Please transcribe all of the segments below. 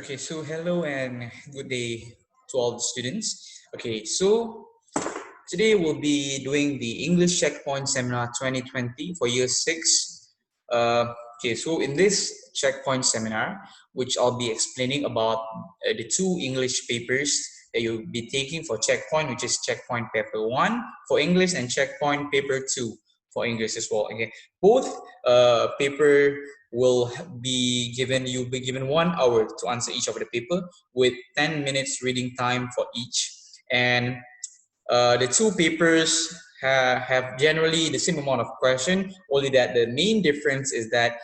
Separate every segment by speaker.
Speaker 1: Okay, so hello and good day to all the students. Okay, so today we'll be doing the English Checkpoint Seminar 2020 for year 6. Okay, so in this Checkpoint Seminar, which I'll be explaining about the two English papers that you'll be taking for Checkpoint, which is Checkpoint Paper 1 for English and Checkpoint Paper 2 for English as well. Okay, both paper will you'll be given 1 hour to answer each of the paper with 10 minutes reading time for each. And the two papers have generally the same amount of question, only that the main difference is that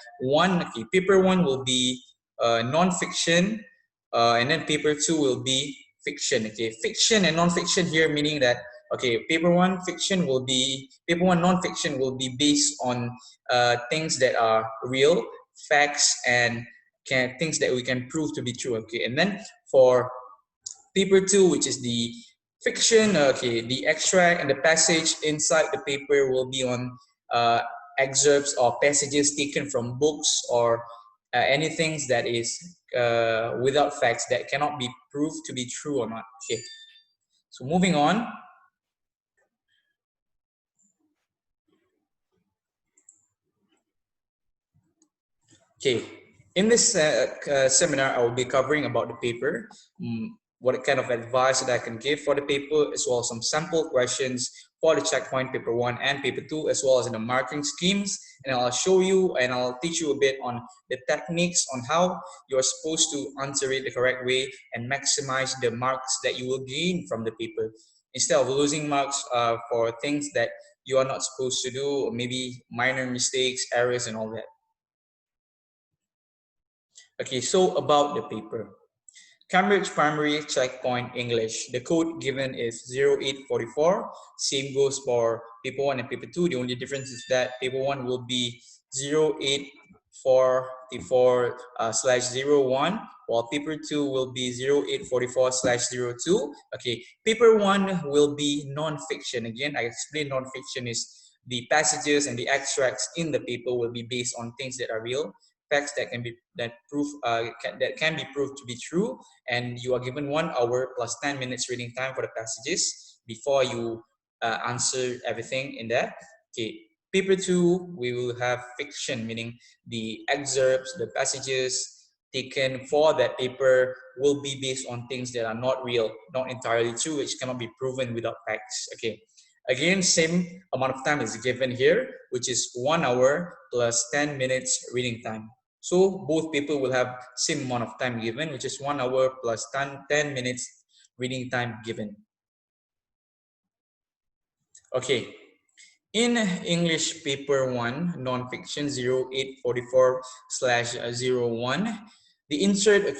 Speaker 1: paper one will be non-fiction, and then paper two will be fiction. Okay, fiction and non-fiction here meaning that paper one non-fiction will be based on things that are real, facts, and things that we can prove to be true. Okay, and then for paper two, which is the fiction, the extract and the passage inside the paper will be on uh, excerpts or passages taken from books or anything that is without facts that cannot be proved to be true or not. Okay, so moving on. Okay, in this seminar, I will be covering about the paper, what kind of advice that I can give for the paper, as well as some sample questions for the checkpoint paper 1 and paper 2, as well as in the marking schemes. And I'll show you and I'll teach you a bit on the techniques on how you're supposed to answer it the correct way and maximize the marks that you will gain from the paper, instead of losing marks for things that you are not supposed to do, or maybe minor mistakes, errors, and all that. Okay, so about the paper. Cambridge Primary Checkpoint English. The code given is 0844. Same goes for paper 1 and paper 2. The only difference is that paper 1 will be 0844 /01, while paper 2 will be 0844 /02. Okay, paper 1 will be non-fiction. Again, I explained non-fiction is the passages and the extracts in the paper will be based on things that are real, facts that can be that can be proved to be true, and you are given 1 hour plus 10 minutes reading time for the passages before you answer everything in there. Okay, paper 2 we will have fiction, meaning the excerpts, the passages taken for that paper will be based on things that are not real, not entirely true, which cannot be proven without facts. Okay, again, same amount of time is given here, which is 1 hour plus 10 minutes reading time. So both people will have same amount of time given, which is 1 hour plus 10 minutes reading time given. Okay, in English paper 1, non-fiction 0844 /01, the insert,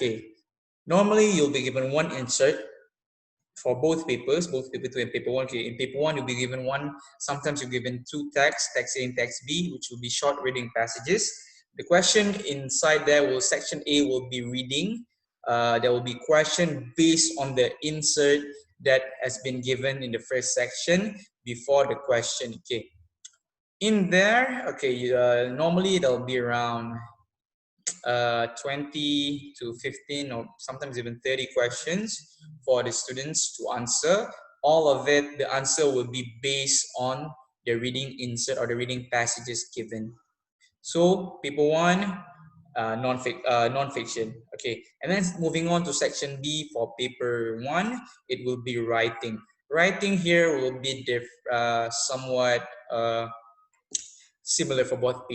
Speaker 1: normally you'll be given one insert for both papers, both paper 2 and paper 1. Okay, in paper 1, you'll be given one, sometimes you're given two texts, text A and text B, which will be short reading passages. The question inside there will, section A will be reading. There will be question based on the insert that has been given in the first section before the question. Okay, in there, normally there'll be around 20 to 15 or sometimes even 30 questions for the students to answer. All of it, the answer will be based on the reading insert or the reading passages given. So paper 1, non-fiction. Okay, and then moving on to section B for paper 1, it will be writing. Writing here will be somewhat similar for both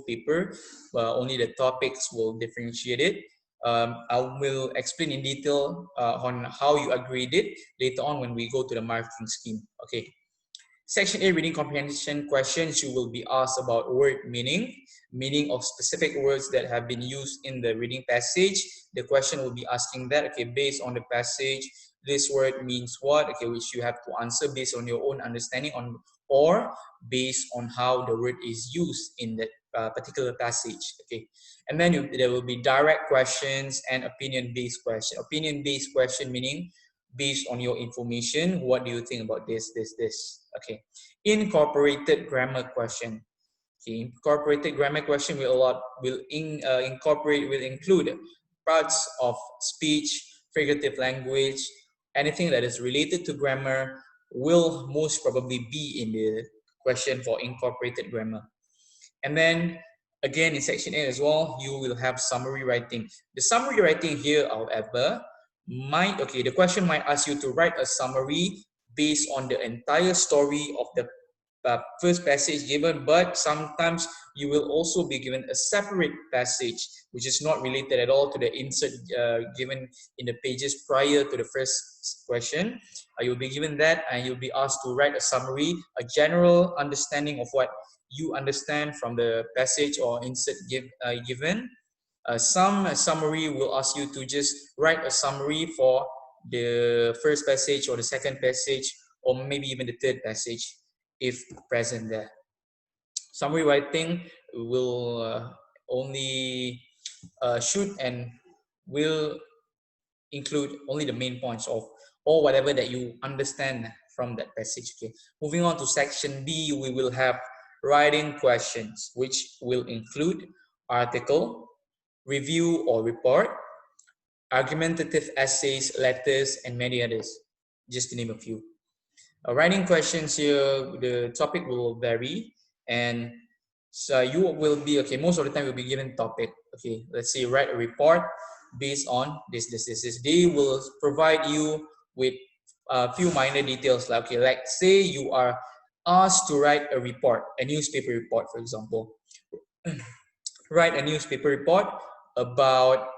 Speaker 1: paper, but only the topics will differentiate it. I will explain in detail on how you grade it later on when we go to the marking scheme. Okay. Section A, reading comprehension questions. You will be asked about word meaning of specific words that have been used in the reading passage. The question will be asking that, okay, based on the passage, this word means what, okay, which you have to answer based on your own understanding on, or based on how the word is used in that particular passage. Okay, and then there will be direct questions and opinion-based question. Opinion-based question meaning based on your information, what do you think about this? Okay, incorporated grammar question. Okay, incorporated grammar question will include parts of speech, figurative language, anything that is related to grammar will most probably be in the question for incorporated grammar. And then again in section A as well, you will have summary writing. The summary writing here, however, the question might ask you to write a summary based on the entire story of the first passage given, but sometimes you will also be given a separate passage which is not related at all to the insert given in the pages prior to the first question. You'll be given that and you'll be asked to write a summary, a general understanding of what you understand from the passage or insert given. Some summary will ask you to just write a summary for the first passage or the second passage or maybe even the third passage if present there. Summary writing will only should and will include only the main points of or whatever that you understand from that passage. Okay. Moving on to section B, we will have writing questions, which will include article, review or report, argumentative essays, letters, and many others, just to name a few. Writing questions here, the topic will vary, and so you will be, okay, most of the time you'll be given topic. Okay, let's say write a report based on this. They will provide you with a few minor details, like, okay, like say you are asked to write a report, a newspaper report, for example. Write a newspaper report about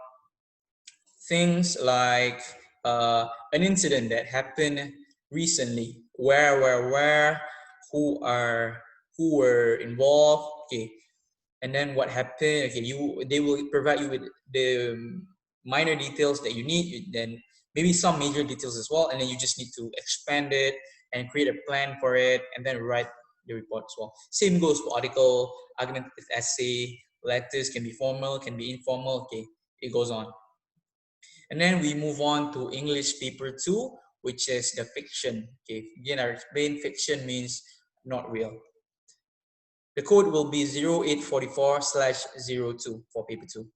Speaker 1: things like an incident that happened recently, where, who were involved, okay, and then what happened. Okay, they will provide you with the minor details that you need, then maybe some major details as well, and then you just need to expand it and create a plan for it, and then write the report as well. Same goes for article, argumentative essay, letters can be formal, can be informal. Okay, it goes on. And then we move on to English paper 2, which is the fiction. Okay, again, I explain fiction means not real. The code will be 0844/02 for paper 2.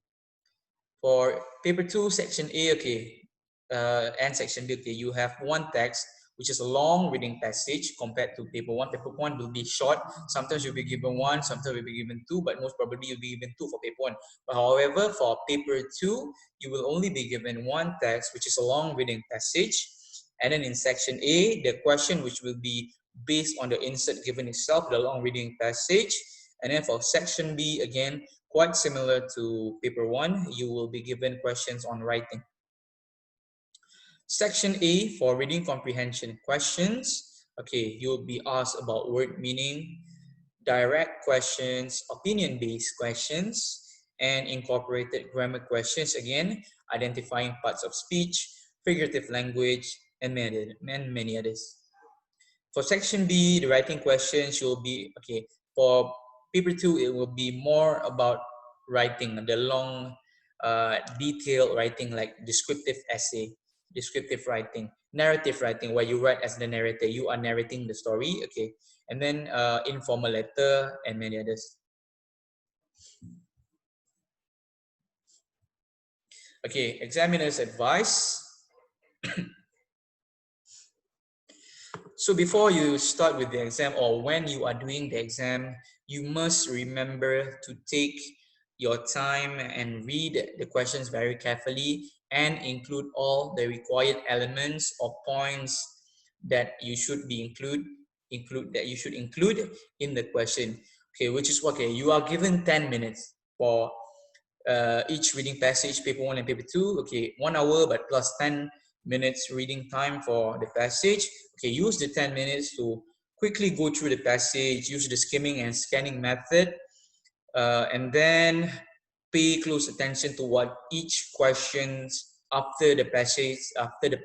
Speaker 1: For paper 2, section A, okay, and section B, okay, you have one text, which is a long reading passage compared to paper 1. Paper 1 will be short. Sometimes you'll be given 1, sometimes you'll be given 2, but most probably you'll be given 2 for paper 1. But however, for paper 2, you will only be given one text, which is a long reading passage. And then in section A, the question, which will be based on the insert given itself, the long reading passage. And then for section B, again, quite similar to paper 1, you will be given questions on writing. Section A for reading comprehension questions. Okay, you'll be asked about word meaning, direct questions, opinion-based questions, and incorporated grammar questions. Again, identifying parts of speech, figurative language, and many others. For section B, the writing questions will be, okay, for paper 2, it will be more about writing, the long, detailed writing like descriptive essay, descriptive writing, narrative writing, where you write as the narrator, you are narrating the story, okay, and then informal letter and many others. Okay, examiner's advice. So before you start with the exam or when you are doing the exam, you must remember to take your time and read the questions very carefully and include all the required elements or points that you should include in the question. Okay, which is okay. You are given 10 minutes for each reading passage, paper 1 and paper 2. Okay, 1 hour but plus 10 minutes reading time for the passage. Okay, use the 10 minutes to quickly go through the passage, use the skimming and scanning method, and then pay close attention to what each questions after the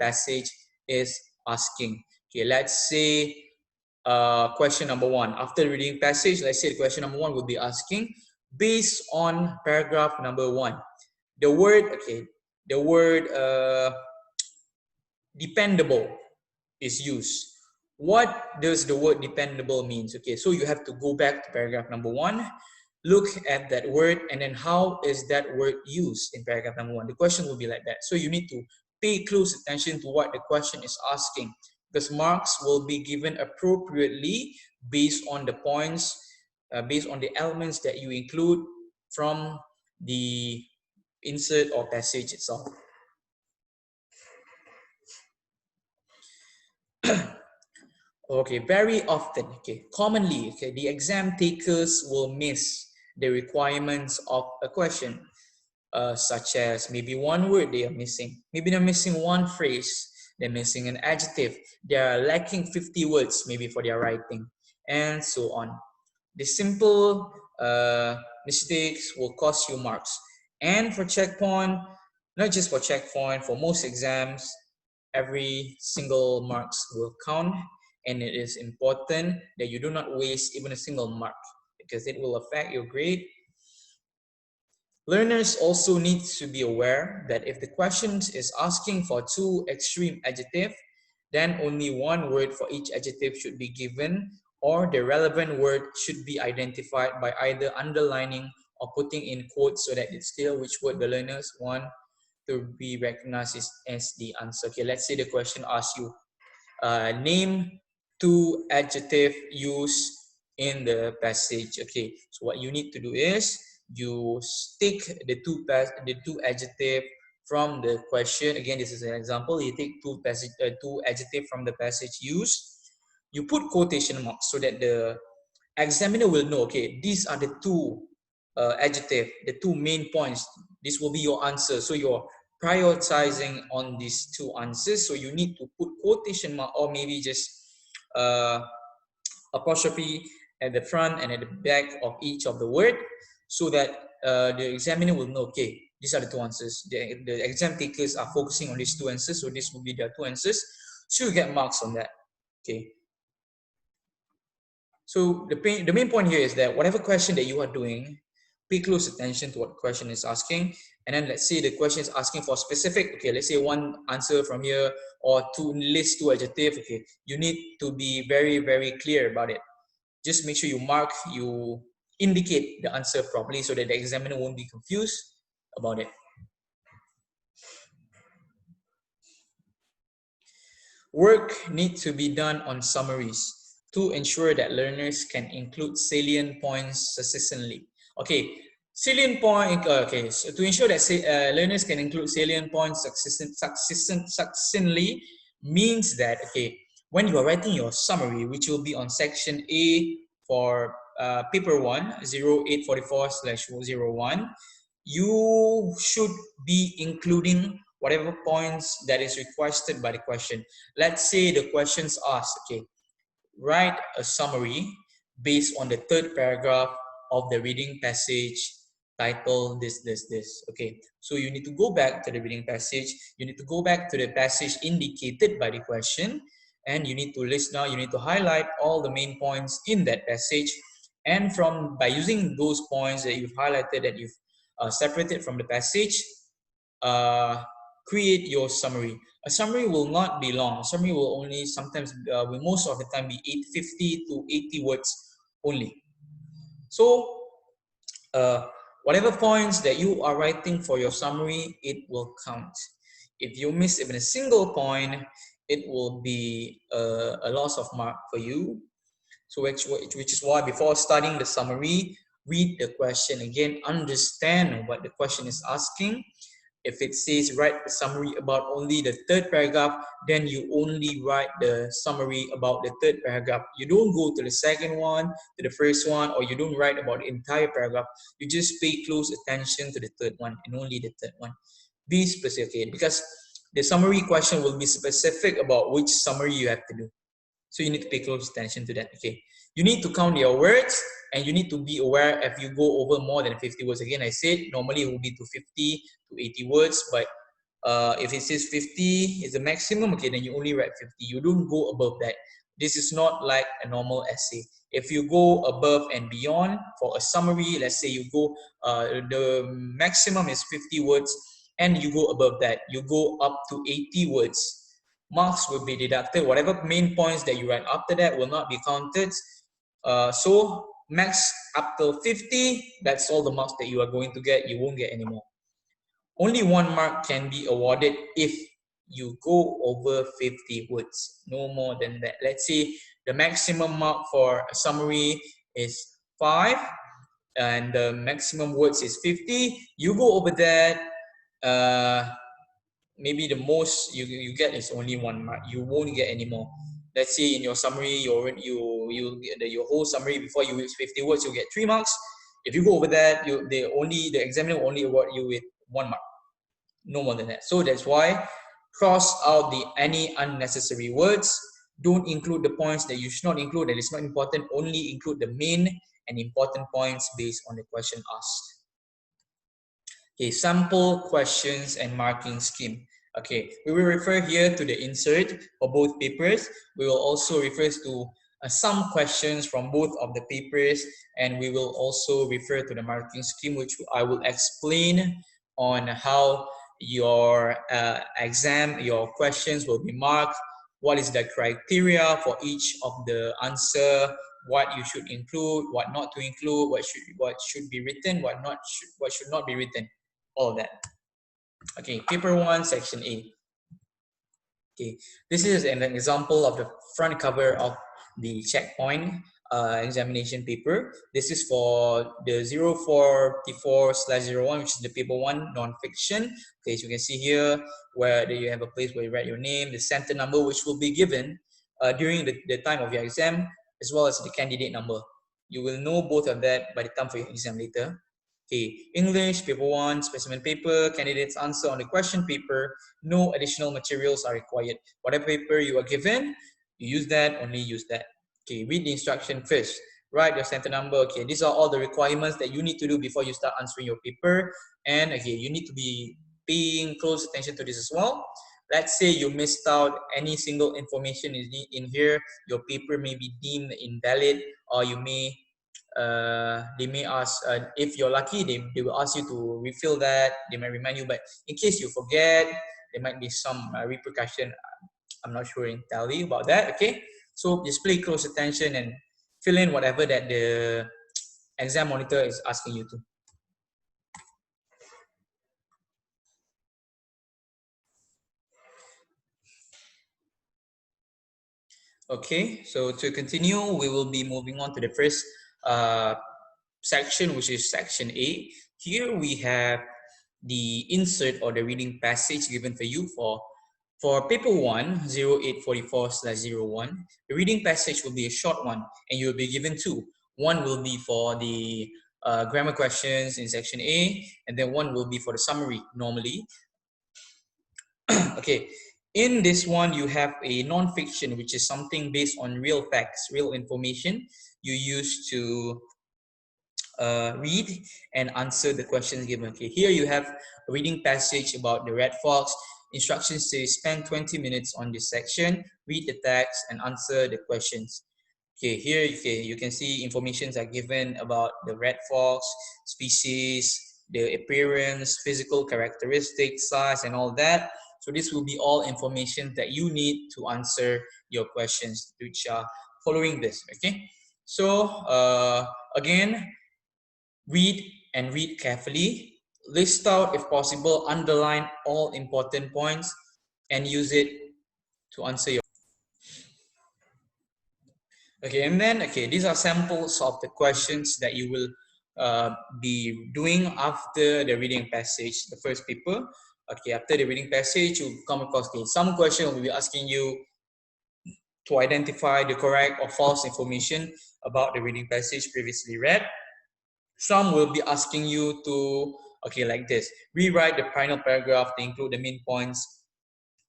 Speaker 1: passage is asking. Okay, let's say question number 1. After reading passage, let's say question number 1 will be asking, based on paragraph number 1, the word dependable is used. What does the word dependable means? Okay, so you have to go back to paragraph number 1, look at that word and then how is that word used in paragraph number 1. The question will be like that. So you need to pay close attention to what the question is asking, because marks will be given appropriately based on the points, based on the elements that you include from the insert or passage itself. Okay, very often, okay, commonly, okay, the exam takers will miss the requirements of a question, such as maybe one word they are missing, maybe they're missing one phrase, they're missing an adjective, they are lacking 50 words maybe for their writing, and so on. The simple mistakes will cost you marks. And for checkpoint, not just for checkpoint, for most exams, every single marks will count, and it is important that you do not waste even a single mark because it will affect your grade. Learners also need to be aware that if the question is asking for two extreme adjectives, then only one word for each adjective should be given, or the relevant word should be identified by either underlining or putting in quotes so that it's clear which word the learners want to be recognized as the answer. Okay, let's say the question asks you, name two adjectives used in the passage. Okay, so what you need to do is you stick the two adjective from the question. Again, this is an example. You take two adjective from the passage used. You put quotation marks so that the examiner will know, okay, these are the two adjective, the two main points. This will be your answer. So you're prioritizing on these two answers. So you need to put quotation mark or maybe just apostrophe at the front and at the back of each of the word, so that the examiner will know, okay, these are the two answers. The exam takers are focusing on these two answers, so this will be their two answers. So you get marks on that. Okay. So the main point here is that whatever question that you are doing, pay close attention to what the question is asking. And then let's say the question is asking for specific, okay, let's say one answer from here or to list two adjectives. Okay, you need to be very, very clear about it. Just make sure you mark, you indicate the answer properly so that the examiner won't be confused about it. Work needs to be done on summaries to ensure that learners can include salient points succinctly. Okay, salient point, okay, so to ensure that learners can include salient points succinctly means that, okay, when you are writing your summary, which will be on section A for paper 1, 0844/01, you should be including whatever points that is requested by the question. Let's say the questions ask, okay, write a summary based on the third paragraph of the reading passage title this. Okay, so you need to go back to the reading passage, you need to go back to the passage indicated by the question, and you need to list down, you need to highlight all the main points in that passage, and by using those points that you've highlighted, that you've separated from the passage, create your summary. A summary will not be long. A summary will only sometimes, will most of the time be 50 to 80 words only. So whatever points that you are writing for your summary, it will count. If you miss even a single point, it will be a loss of mark for you. So which is why before starting the summary, read the question again, understand what the question is asking. If it says write a summary about only the third paragraph, then you only write the summary about the third paragraph. You don't go to the second one, to the first one, or you don't write about the entire paragraph. You just pay close attention to the third one and only the third one. Be specific, because the summary question will be specific about which summary you have to do. So you need to pay close attention to that. Okay, you need to count your words, and you need to be aware if you go over more than 50 words. Again, I said normally it will be to 50 to 80 words, but if it says 50 is the maximum, okay, then you only write 50. You don't go above that. This is not like a normal essay. If you go above and beyond for a summary, let's say you go, the maximum is 50 words, and you go above that, you go up to 80 words, marks will be deducted. Whatever main points that you write after that will not be counted. So max up till 50, that's all the marks that you are going to get. You won't get any more. Only 1 mark can be awarded if you go over 50 words, no more than that. Let's say the maximum mark for a summary is 5 and the maximum words is 50. You go over that, maybe the most you get is only 1 mark. You won't get any more. Let's say in your summary, your whole summary before you reach 50 words, you get 3 marks. If you go over that, the examiner will only award you with 1 mark, no more than that. So that's why cross out any unnecessary words. Don't include the points that you should not include, that is not important. Only include the main and important points based on the question asked. Okay, sample questions and marking scheme. Okay, we will refer here to the insert for both papers. We will also refer to some questions from both of the papers, and we will also refer to the marking scheme, which I will explain on how your your questions will be marked, what is the criteria for each of the answer, what you should include, what not to include, what should be written, what should not be written, all that. Okay, paper 1, section A. Okay, this is an example of the front cover of the checkpoint examination paper. This is for the 0454/01, which is the paper 1 non-fiction. Okay, so you can see here where you have a place where you write your name, the center number, which will be given during the time of your exam, as well as the candidate number. You will know both of that by the time for your exam later. Okay, English, paper 1, specimen paper, candidates answer on the question paper. No additional materials are required. Whatever paper you are given, you use that, only use that. Okay, read the instruction first. Write your center number. Okay, these are all the requirements that you need to do before you start answering your paper. And again, you need to be paying close attention to this as well. Let's say you missed out any single information in here, your paper may be deemed invalid, or you may they may ask, if you're lucky, they will ask you to refill that. They might remind you, but in case you forget, there might be some repercussion. I'm not sure and tell you about that. Okay, so just pay close attention and fill in whatever that the exam monitor is asking you to. Okay, so to continue, we will be moving on to the first section, which is section A. Here we have the insert or the reading passage given for you for paper 1, 0844/01. The reading passage will be a short one, and you will be given 2. One will be for the grammar questions in section A, and then one will be for the summary normally. Okay, in this one, you have a non-fiction, which is something based on real facts, real information you use to read and answer the questions given. Okay, here you have a reading passage about the red fox. Instructions say spend 20 minutes on this section, read the text and answer the questions. Okay, here you can see informations are given about the red fox, species, the appearance, physical characteristics, size, and all that. So this will be all information that you need to answer your questions, which are following this. Okay, so again, read and read carefully. List out, if possible, underline all important points and use it to answer your. Okay, and then, okay, these are samples of the questions that you will be doing after the reading passage, the first paper. Okay, after the reading passage, you'll come across some question will be asking you to identify the correct or false information about the reading passage previously read. Some will be asking you to, okay, like this, rewrite the final paragraph to include the main points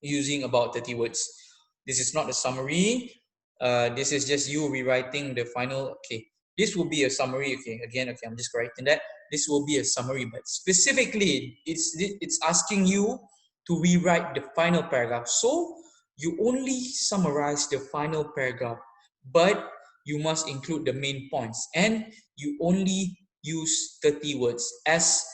Speaker 1: using about 30 words. This is not a summary. This is just you rewriting the final. Okay, this will be a summary. Okay, again, okay, I'm just correcting that. This will be a summary, but specifically, it's asking you to rewrite the final paragraph. So you only summarize the final paragraph, but you must include the main points, and you only use 30 words as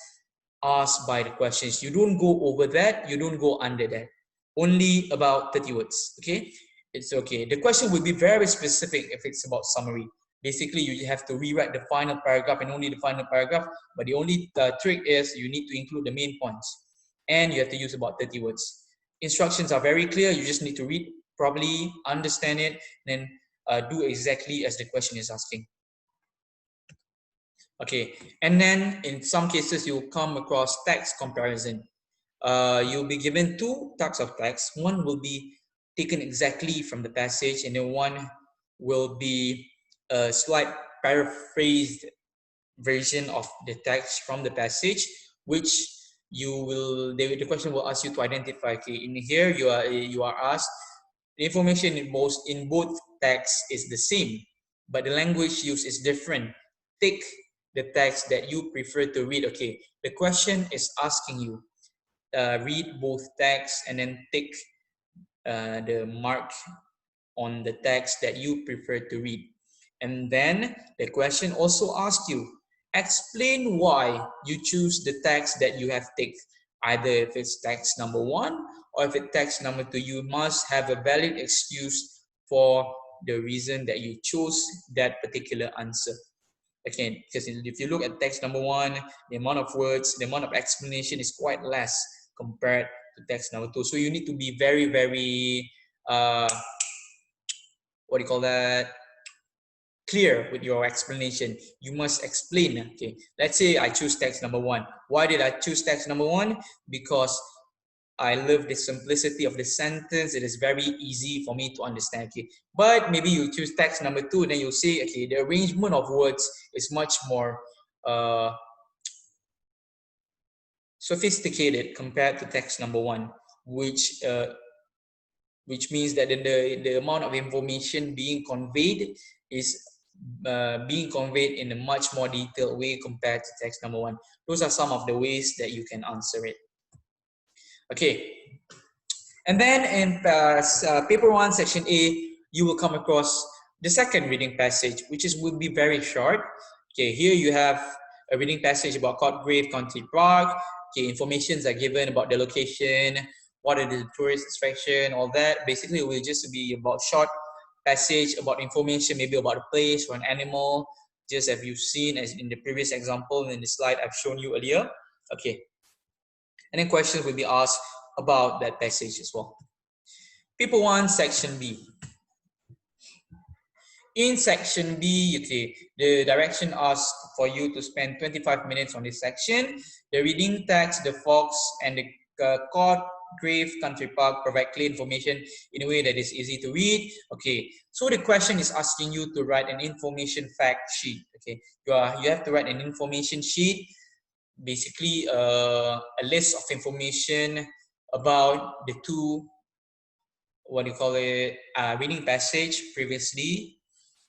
Speaker 1: asked by the questions. You don't go over that, you don't go under that. Only about 30 words, okay? It's okay. The question will be very specific if it's about summary. Basically, you have to rewrite the final paragraph and only the final paragraph. But the only trick is you need to include the main points. And you have to use about 30 words. Instructions are very clear. You just need to read properly, understand it, then do exactly as the question is asking. Okay, and then in some cases, you'll come across text comparison. You'll be given two types of text. One will be taken exactly from the passage, and then one will be a slight paraphrased version of the text from the passage, which the question will ask you to identify. Okay, in here you are asked the information in both texts is the same, but the language used is different. Take the text that you prefer to read. Okay, the question is asking you read both texts and then tick the mark on the text that you prefer to read. And then the question also asks you, explain why you choose the text that you have ticked. Either if it's text number 1 or if it's text number 2, you must have a valid excuse for the reason that you chose that particular answer. Again, because if you look at text number 1, the amount of words, the amount of explanation is quite less compared to text number 2. So you need to be very, very, what do you call that? Clear with your explanation. You must explain. Okay, let's say I choose text number 1. Why did I choose text number 1? Because I love the simplicity of the sentence. It is very easy for me to understand. Okay, but maybe you choose text number 2, then you'll say, okay, the arrangement of words is much more sophisticated compared to text number 1, which means that the amount of information being conveyed is being conveyed in a much more detailed way compared to text number 1. Those are some of the ways that you can answer it. Okay, and then in paper 1, section A, you will come across the second reading passage, which will be very short. Okay, here you have a reading passage about Cottgrave Country Park. Okay, informations are given about the location, what are the tourist attraction, all that. Basically, it will just be about short passage about information, maybe about a place or an animal, just as you've seen as in the previous example in the slide I've shown you earlier. Okay, and then questions will be asked about that passage as well. Paper 1, section B. In section B, okay, the direction asks for you to spend 25 minutes on this section. The reading text, the fox, and the Cottgrave Country Park provide clear information in a way that is easy to read. Okay, so the question is asking you to write an information fact sheet. Okay, you have to write an information sheet, basically a list of information about the two, what do you call it, reading passage previously.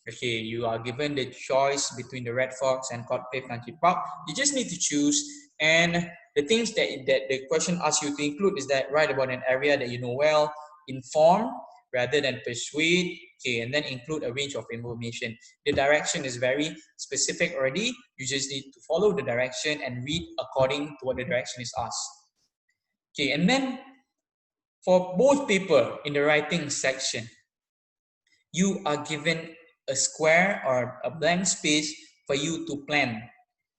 Speaker 1: Okay, you are given the choice between the Red Fox and Cottgrave Country Park. You just need to choose, and the things that the question asks you to include is that write about an area that you know well, inform rather than persuade, okay, and then include a range of information. The direction is very specific already. You just need to follow the direction and read according to what the direction is asked. Okay, and then for both paper in the writing section, you are given a square or a blank space for you to plan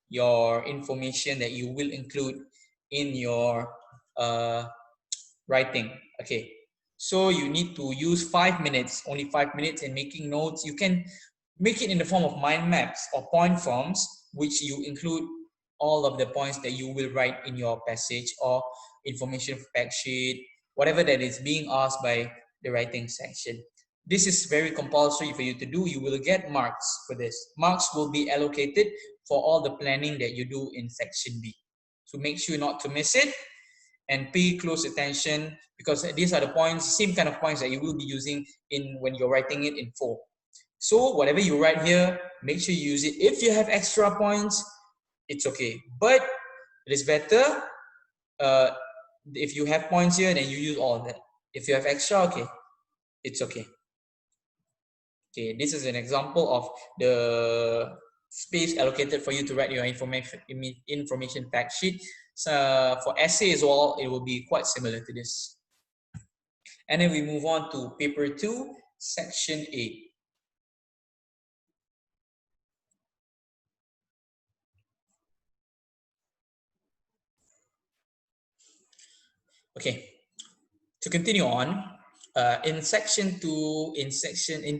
Speaker 1: your information that you will include in your writing. Okay, so you need to use 5 minutes, only 5 minutes in making notes. You can make it in the form of mind maps or point forms, which you include all of the points that you will write in your passage or information fact sheet, whatever that is being asked by the writing section. This is very compulsory for you to do. You will get marks for this. Marks will be allocated for all the planning that you do in section B. So make sure not to miss it and pay close attention, because these are the points, same kind of points that you will be using in when you're writing it in 4. So whatever you write here, make sure you use it. If you have extra points, it's okay. But it is better if you have points here, then you use all of that. If you have extra, okay, it's okay. Okay, this is an example of the space allocated for you to write your information fact sheet. So for essay as well, it will be quite similar to this. And then we move on to paper 2, section A. Okay, to continue on, in section 2, in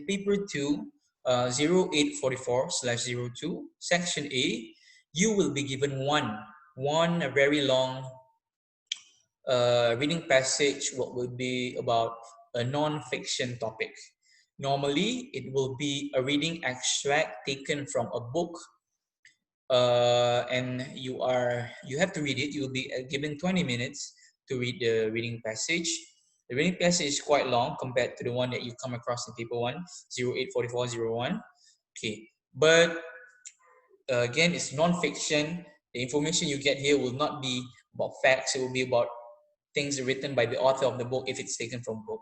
Speaker 1: paper 2, 0844/02, section A, you will be given one very long reading passage, what will be about a non-fiction topic. Normally, it will be a reading extract taken from a book, and you have to read it. You will be given 20 minutes to read the reading passage. The reading passage is quite long compared to the one that you come across in paper 1, 0844/01. Okay, but again, it's non-fiction. The information you get here will not be about facts. It will be about things written by the author of the book if it's taken from book.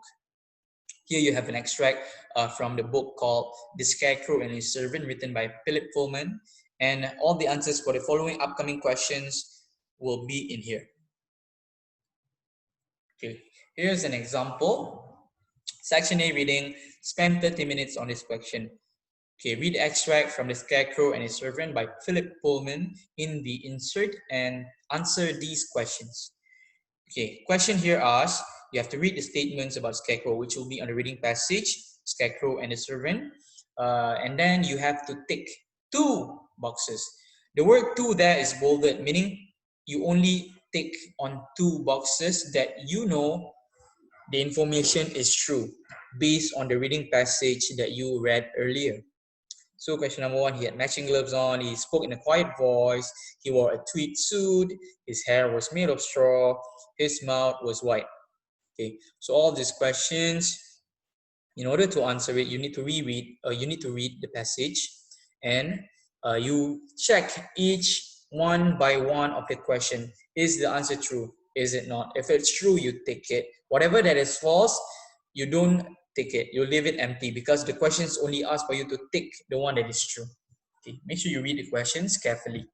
Speaker 1: Here you have an extract from the book called The Scarecrow and His Servant, written by Philip Pullman. And all the answers for the following upcoming questions will be in here. Okay, here's an example. Section A reading, spend 30 minutes on this question. Okay, read extract from The Scarecrow and His Servant by Philip Pullman in the insert and answer these questions. Okay, question here asks, you have to read the statements about Scarecrow, which will be on the reading passage, Scarecrow and the Servant. And then you have to tick 2 boxes. The word 2 there is bolded, meaning you only tick on 2 boxes that you know the information is true based on the reading passage that you read earlier. So question number 1, he had matching gloves on, he spoke in a quiet voice, he wore a tweed suit, his hair was made of straw, his mouth was white. Okay, so all these questions, in order to answer it, you need to read the passage, and you check each one by one of the question. Is the answer true? Is it not? If it's true, you tick it. Whatever that is false, you don't tick it. You leave it empty because the questions only ask for you to tick the one that is true. Okay, make sure you read the questions carefully.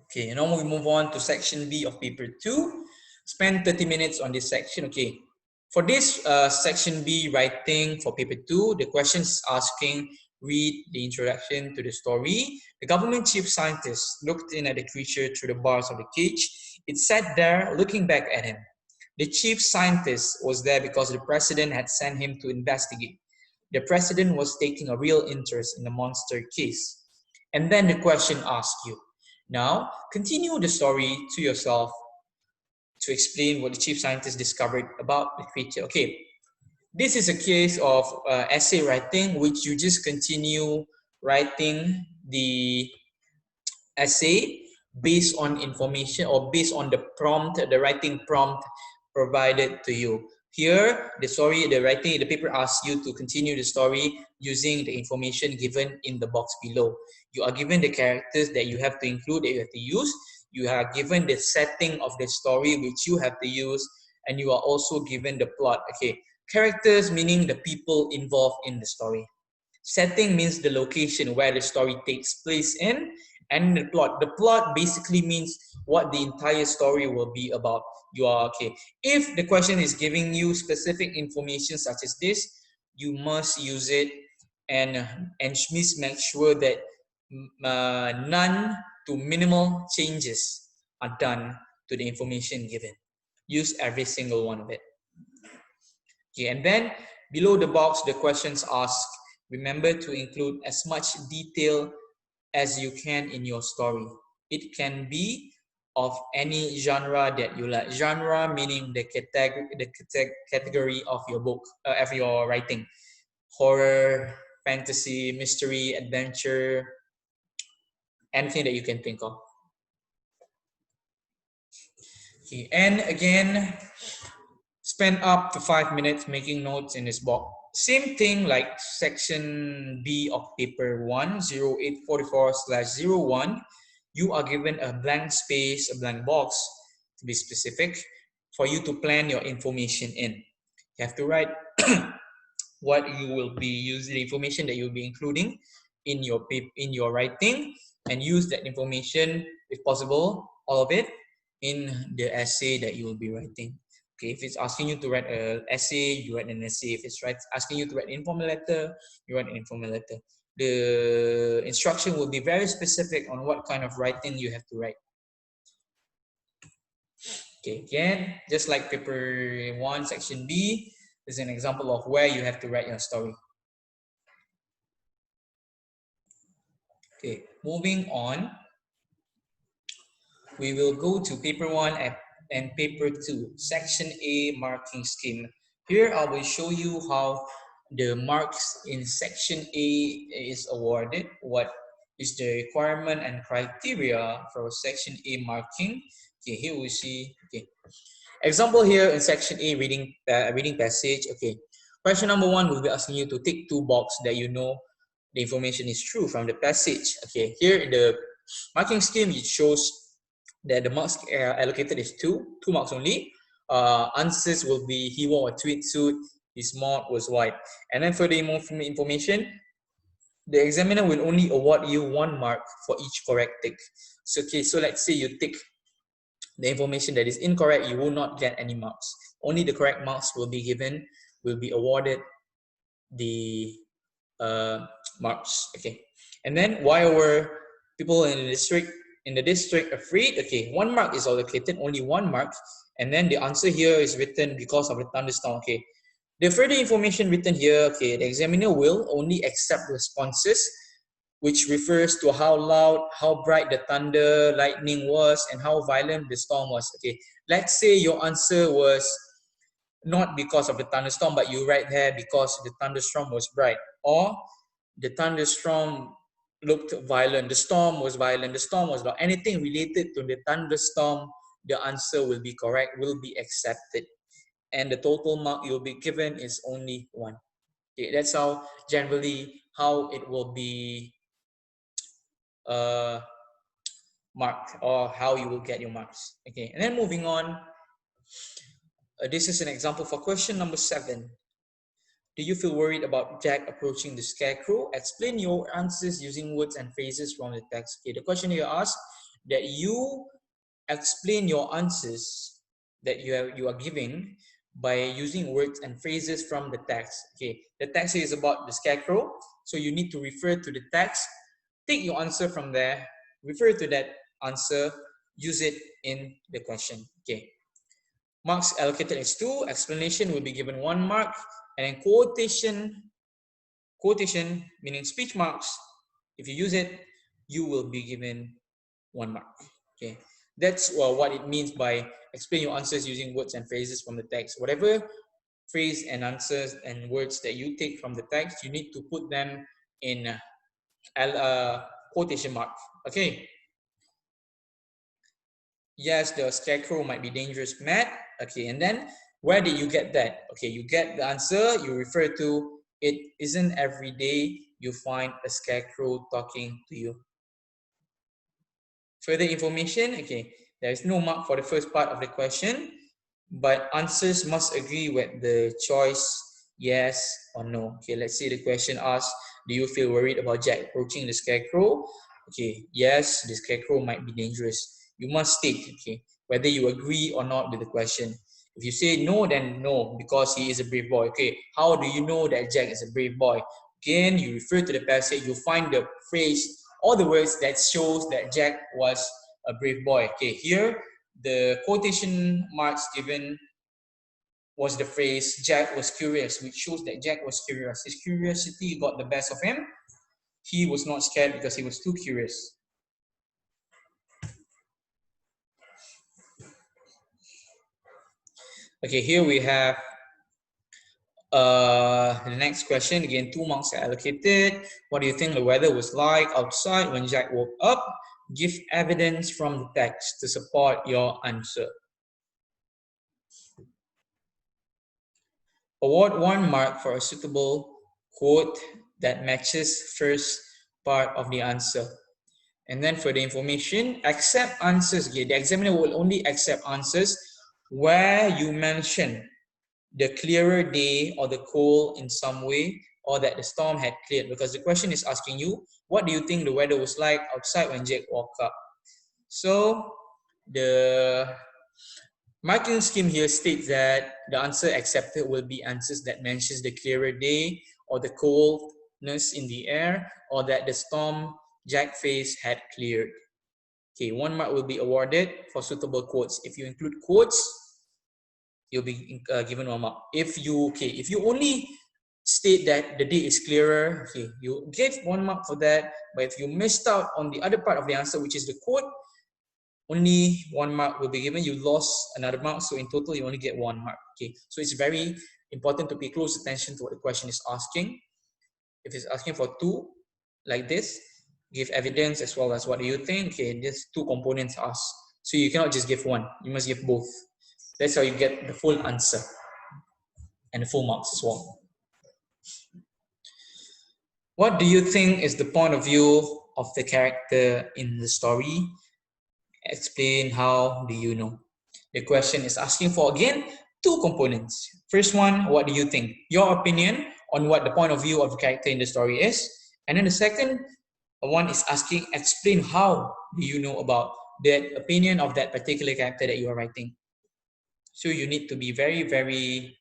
Speaker 1: Okay, now we move on to section B of paper 2. Spend 30 minutes on this section. Okay, for this section B writing for paper 2, the questions asking, read the introduction to the story. The government chief scientist looked in at the creature through the bars of the cage. It sat there looking back at him. The chief scientist was there because the president had sent him to investigate. The president was taking a real interest in the monster case. And then the question asks you. Now, continue the story to yourself to explain what the chief scientist discovered about the creature. Okay, this is a case of essay writing, which you just continue writing the essay based on information or based on the prompt, the writing prompt provided to you. Here, the paper asks you to continue the story using the information given in the box below. You are given the characters that you have to include, that you have to use. You are given the setting of the story which you have to use, and you are also given the plot. Okay, characters meaning the people involved in the story. Setting means the location where the story takes place in, and the plot. The plot basically means what the entire story will be about. You are okay. If the question is giving you specific information such as this, you must use it and must make sure that none to minimal changes are done to the information given. Use every single one of it. Okay, and then below the box, the questions ask, remember to include as much detail as you can in your story. It can be of any genre that you like. Genre meaning the category of your book, of your writing. Horror, fantasy, mystery, adventure, anything that you can think of. Okay, and again, spend up to 5 minutes making notes in this box. Same thing like section B of paper 1, 0844/01. You are given a blank space, a blank box to be specific, for you to plan your information in. You have to write what you will be using, the information that you'll be including in your writing, and use that information, if possible, all of it, in the essay that you will be writing. Okay, if it's asking you to write an essay, you write an essay. If it's asking you to write an informal letter, you write an informal letter. The instruction will be very specific on what kind of writing you have to write. Okay, again, just like paper 1, section B, is an example of where you have to write your story. Okay, moving on, we will go to paper 1 and paper 2, section A, marking scheme. Here I will show you how the marks in section A is awarded, what is the requirement and criteria for section A marking. Okay, here we see, okay, example here in section A, reading passage. Okay, question number 1 will be asking you to tick 2 boxes that you know the information is true from the passage. Okay, here in the marking scheme, it shows that the marks allocated is two marks only. Answers will be he wore a tweed suit, his mouth was white. And then for the information, the examiner will only award you 1 mark for each correct tick. So, okay, so let's say you tick the information that is incorrect, you will not get any marks. Only the correct marks will be given, will be awarded the marks. Okay, and then why were people in the district afraid? Okay, 1 mark is allocated, only 1 mark, and then the answer here is written because of the thunderstorm. Okay, the further information written here, okay, the examiner will only accept responses which refers to how loud, how bright the thunder, lightning was, and how violent the storm was. Okay, let's say your answer was not because of the thunderstorm, but you write there because the thunderstorm was bright, or the thunderstorm looked violent, the storm was violent, the storm was loud. Anything related to the thunderstorm, the answer will be correct, will be accepted, and the total mark you'll be given is only 1. Okay, that's how generally how it will be uh, marked, or how you will get your marks. Okay, and then moving on, this is an example for question number 7. Do you feel worried about Jack approaching the scarecrow? Explain your answers using words and phrases from the text. Okay, the question here asks that you explain your answers that you are giving by using words and phrases from the text. Okay, the text is about the scarecrow, so you need to refer to the text, take your answer from there, refer to that answer, use it in the question. Okay, marks allocated as 2, explanation will be given 1 mark, and then quotation meaning speech marks, if you use it, you will be given 1 mark. Okay, that's what it means by explain your answers using words and phrases from the text. Whatever phrase and answers and words that you take from the text, you need to put them in quotation mark. Okay, yes, the scarecrow might be dangerous, Matt. Okay, and then where did you get that? Okay, you get the answer, you refer to it isn't every day you find a scarecrow talking to you. Further information, okay, there is no mark for the first part of the question, but answers must agree with the choice yes or no. Okay, let's see the question asks, do you feel worried about Jack approaching the scarecrow? Okay, yes, the scarecrow might be dangerous. You must state, okay, whether you agree or not with the question. If you say no, then no, because he is a brave boy. Okay, how do you know that Jack is a brave boy? Again, you refer to the passage, you find the phrase or the words that shows that Jack was a brave boy. Okay, here the quotation marks given was the phrase Jack was curious, which shows that Jack was curious. His curiosity got the best of him. He was not scared because he was too curious. Okay, here we have the next question. Again, 2 marks are allocated. What do you think the weather was like outside when Jack woke up? Give evidence from the text to support your answer. Award 1 mark for a suitable quote that matches first part of the answer. And then for the information, accept answers. Okay, the examiner will only accept answers where you mention the clearer day or the cold in some way, or that the storm had cleared, because the question is asking you, what do you think the weather was like outside when Jack woke up? So the marking scheme here states that the answer accepted will be answers that mentions the clearer day or the coldness in the air, or that the storm Jack faced had cleared. Okay, 1 mark will be awarded for suitable quotes. If you include quotes, you'll be given 1 mark. If you only state that the date is clearer, okay, you get 1 mark for that. But if you missed out on the other part of the answer, which is the quote, only 1 mark will be given. You lost another mark, so in total you only get 1 mark. Okay, so it's very important to pay close attention to what the question is asking. If it's asking for 2, like this, give evidence as well as what do you think. Okay, there's 2 components asked, so you cannot just give 1. You must give both. That's how you get the full answer and the full marks as well. What do you think is the point of view of the character in the story? Explain how do you know. The question is asking for, again, 2 components. First one, what do you think? Your opinion on what the point of view of the character in the story is. And then the second one is asking, explain how do you know about that opinion of that particular character that you are writing. So you need to be very, very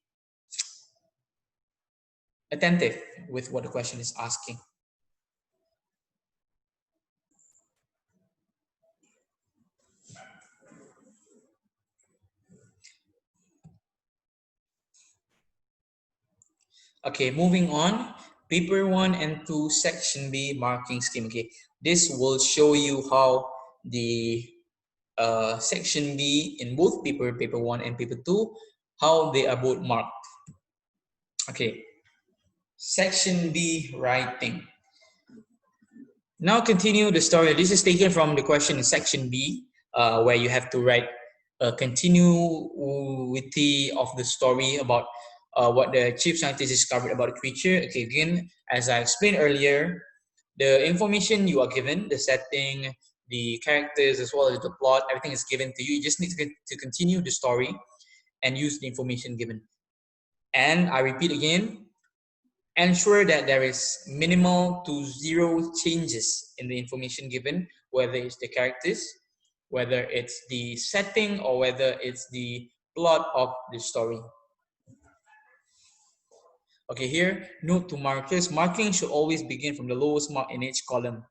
Speaker 1: attentive with what the question is asking. Okay, moving on. Paper 1 and 2, section B, marking scheme. Okay, this will show you how the section B in both paper 1 and paper 2, how they are both marked. Okay, section B, writing. Now continue the story. This is taken from the question in section B, where you have to write a continuity of the story about what the chief scientist discovered about the creature. Okay, again, as I explained earlier, the information you are given, the setting, the characters, as well as the plot, everything is given to you. You just need to continue the story and use the information given. And I repeat again, ensure that there is minimal to 0 changes in the information given, whether it's the characters, whether it's the setting, or whether it's the plot of the story. Okay, here, note to markers. Marking should always begin from the lowest mark in each column.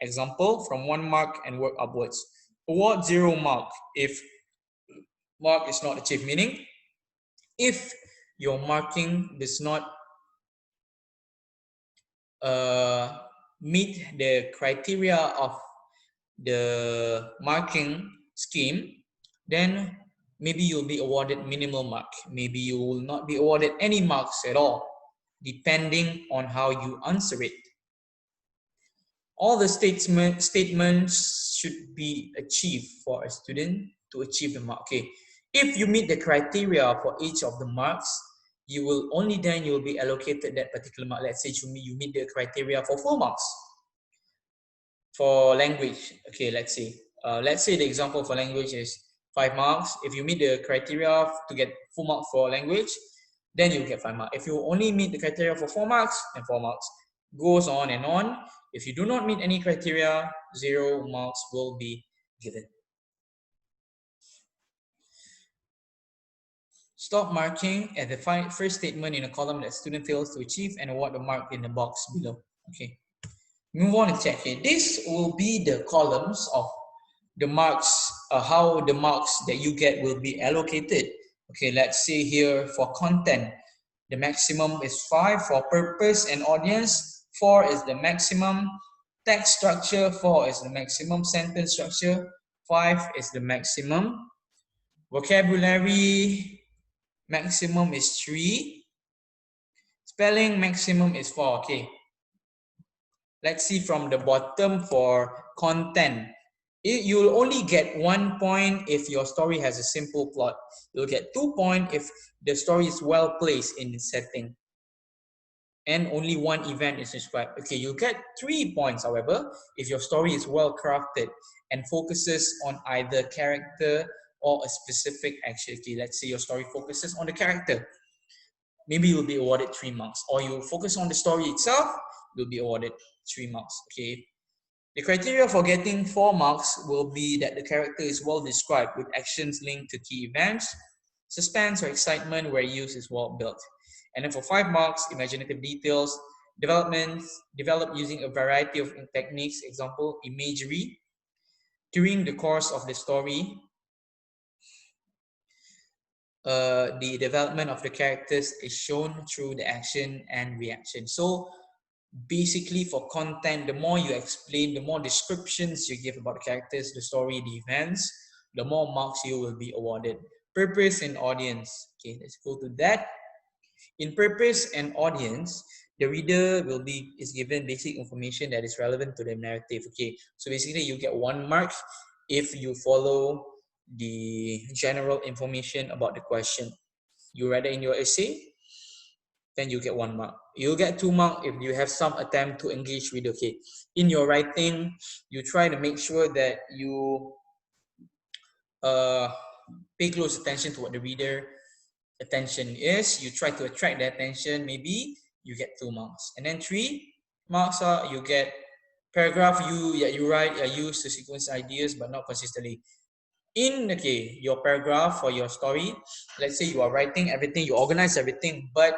Speaker 1: Example, from 1 mark and work upwards. Award 0 mark if mark is not achieved, meaning if your marking does not meet the criteria of the marking scheme, then maybe you'll be awarded minimal mark. Maybe you will not be awarded any marks at all, depending on how you answer it. All the statements should be achieved for a student to achieve the mark. Okay, if you meet the criteria for each of the marks, you will only then you will be allocated that particular mark. Let's say you meet the criteria for 4 marks. For language, okay, let's say the example for language is 5 marks. If you meet the criteria to get full mark for language, then you get 5 marks. If you only meet the criteria for 4 marks, then 4 marks. Goes on and on. If you do not meet any criteria, 0 marks will be given. Stop marking at the first statement in a column that student fails to achieve and award the mark in the box below. Okay. Move on and check here. This will be the columns of the marks, how the marks that you get will be allocated. Okay, let's say here for content, the maximum is 5. For purpose and audience, 4 is the maximum. Text structure, 4 is the maximum. Sentence structure, 5 is the maximum. Vocabulary, maximum is 3. Spelling, maximum is 4. Okay. Let's see from the bottom for content. You'll only get 1 point if your story has a simple plot. You'll get 2 points if the story is well placed in its setting. And only 1 event is described. Okay, you'll get 3 points, however, if your story is well crafted and focuses on either character or a specific activity. Let's say your story focuses on the character. Maybe you'll be awarded 3 marks. Or you focus on the story itself, you'll be awarded 3 marks. Okay. The criteria for getting 4 marks will be that the character is well described with actions linked to key events, suspense or excitement where use is well built. And then for 5 marks, imaginative details, developed using a variety of techniques, example, imagery, during the course of the story, the development of the characters is shown through the action and reaction. So basically for content, the more you explain, the more descriptions you give about the characters, the story, the events, the more marks you will be awarded. Purpose and audience. Okay, let's go to that. In purpose and audience, the reader is given basic information that is relevant to the narrative. Okay, so basically you get 1 mark if you follow the general information about the question. You read it in your essay, then you get 1 mark. You'll get 2 marks if you have some attempt to engage reader. Okay, in your writing, you try to make sure that you pay close attention to what the reader attention is. You try to attract their attention, maybe you get 2 marks. And then 3 marks are you get paragraph you write used to sequence ideas but not consistently. In your paragraph or your story, let's say you are writing everything, you organize everything, but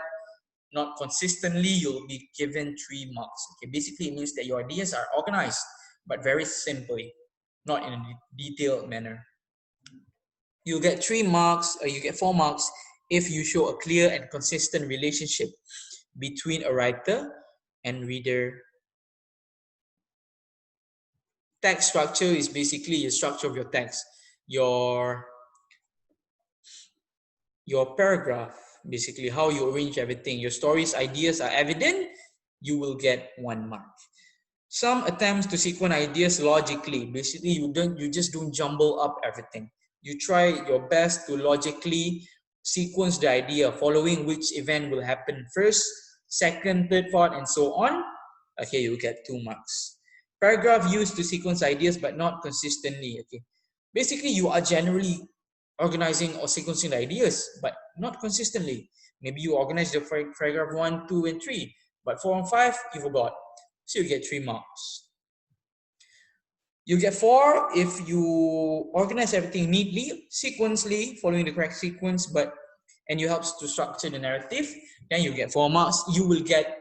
Speaker 1: not consistently, you'll be given 3 marks. Okay, basically it means that your ideas are organized, but very simply, not in a detailed manner. You get 3 marks, or you get 4 marks if you show a clear and consistent relationship between a writer and reader. Text structure is basically the structure of your text. Your paragraph, basically how you arrange everything. Your story's ideas are evident, you will get 1 mark. Some attempts to sequence ideas logically. Basically, you just don't jumble up everything. You try your best to logically sequence the idea, following which event will happen first, second, third, fourth, and so on. Okay, you get 2 marks. Paragraph used to sequence ideas but not consistently. Okay, basically you are generally organizing or sequencing the ideas but not consistently. Maybe you organize the paragraph 1, 2, and 3, but 4 and 5 you forgot. So you get 3 marks. You get 4 if you organize everything neatly, sequentially, following the correct sequence, and you help to structure the narrative. Then you get 4 marks. You will get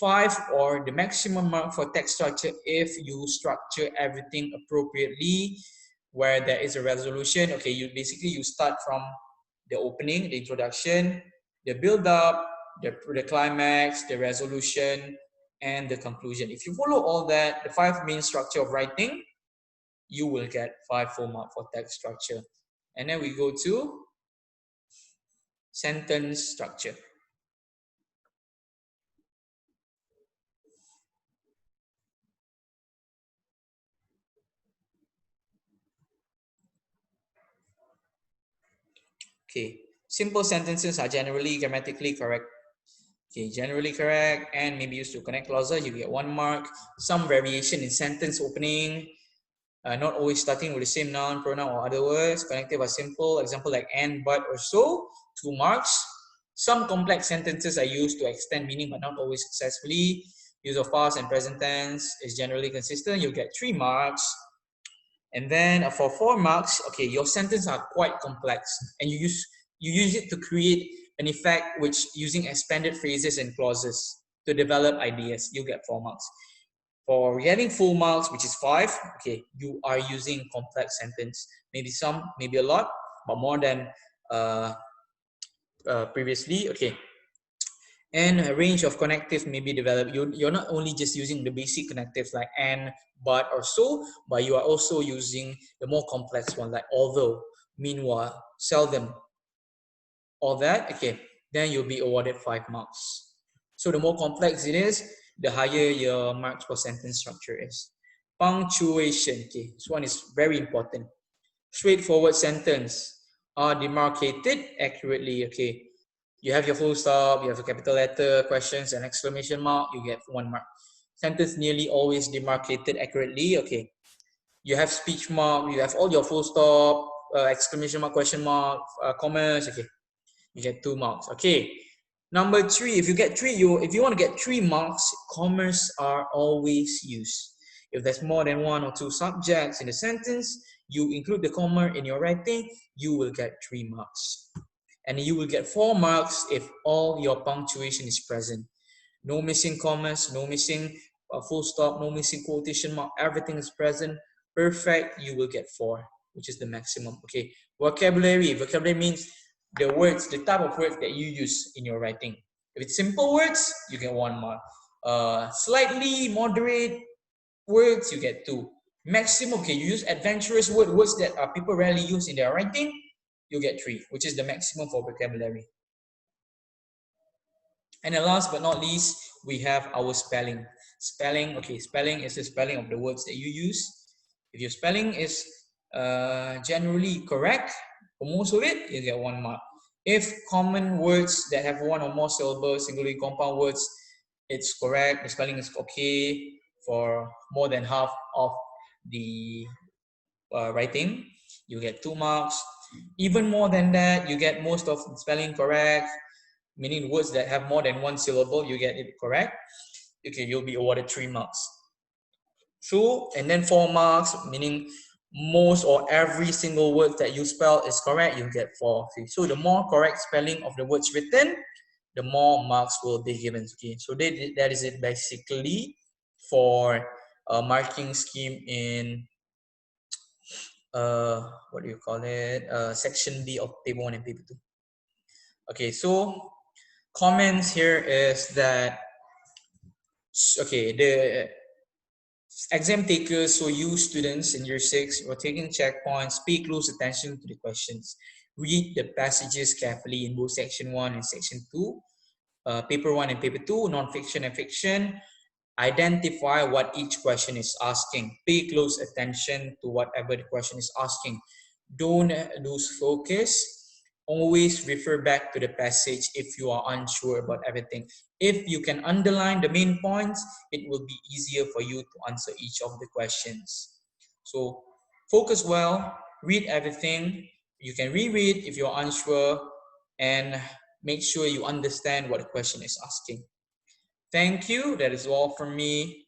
Speaker 1: 5 or the maximum mark for text structure if you structure everything appropriately, where there is a resolution. Okay, you start from the opening, the introduction, the build-up, the climax, the resolution, and the conclusion. If you follow all that, the 5 main structure of writing, you will get 5 full marks for text structure. And then we go to sentence structure. Okay, simple sentences are generally grammatically correct. Okay, generally correct and maybe used to connect clauses, you get 1 mark. Some variation in sentence opening, not always starting with the same noun, pronoun, or other words. Connective are simple, example like and, but, or so, 2 marks. Some complex sentences are used to extend meaning but not always successfully. Use of past and present tense is generally consistent, you'll get 3 marks. And then for 4 marks, okay, your sentences are quite complex and you use it to create an effect which using expanded phrases and clauses to develop ideas, you get 4 marks. For getting full marks, which is 5, okay, you are using complex sentence. Maybe some, maybe a lot, but more than previously, okay. And a range of connectives may be developed. You're not only just using the basic connectives like and, but, or so, but you are also using the more complex one like although, meanwhile, seldom. All that, okay, then you'll be awarded 5 marks. So the more complex it is, the higher your marks for sentence structure is. Punctuation, okay, this one is very important. Straightforward sentence are demarcated accurately, okay. You have your full stop, you have a capital letter, questions, and exclamation mark, you get 1 mark. Sentence nearly always demarcated accurately, okay. You have speech mark, you have all your full stop, exclamation mark, question mark, commas, okay. You get 2 marks, okay. Number 3, if you want to get 3 marks, commas are always used. If there's more than 1 or 2 subjects in the sentence, you include the comma in your writing, you will get 3 marks. And you will get 4 marks if all your punctuation is present. No missing commas, no missing full stop, no missing quotation mark, everything is present. Perfect, you will get 4, which is the maximum. Okay, vocabulary. Vocabulary means the words, the type of words that you use in your writing. If it's simple words, you get 1 mark. Slightly moderate words, you get 2. Maximum, okay, you use adventurous words that people rarely use in their writing, you get 3, which is the maximum for vocabulary. And then last but not least, we have our spelling. Spelling, okay, spelling is the spelling of the words that you use. If your spelling is generally correct, for most of it, you get 1 mark. If common words that have 1 or more syllables, singularly compound words, it's correct, the spelling is okay for more than half of the writing, you get 2 marks. Even more than that, you get most of the spelling correct, meaning words that have more than 1 syllable, you get it correct. Okay, you'll be awarded 3 marks. So, and then 4 marks, meaning most or every single word that you spell is correct, you get 4. Okay, so the more correct spelling of the words written, the more marks will be given. Okay, so that is it basically for a marking scheme in what do you call it, section B of paper 1 and paper 2. Okay, so comments here is that, okay, the exam takers, so you students in year 6 who are taking checkpoints, pay close attention to the questions. Read the passages carefully in both section 1 and section 2. Paper 1 and paper 2, non-fiction and fiction. Identify what each question is asking. Pay close attention to whatever the question is asking. Don't lose focus. Always refer back to the passage if you are unsure about everything. If you can underline the main points, it will be easier for you to answer each of the questions. So focus well, read everything. You can reread if you're unsure, and make sure you understand what the question is asking. Thank you. That is all from me.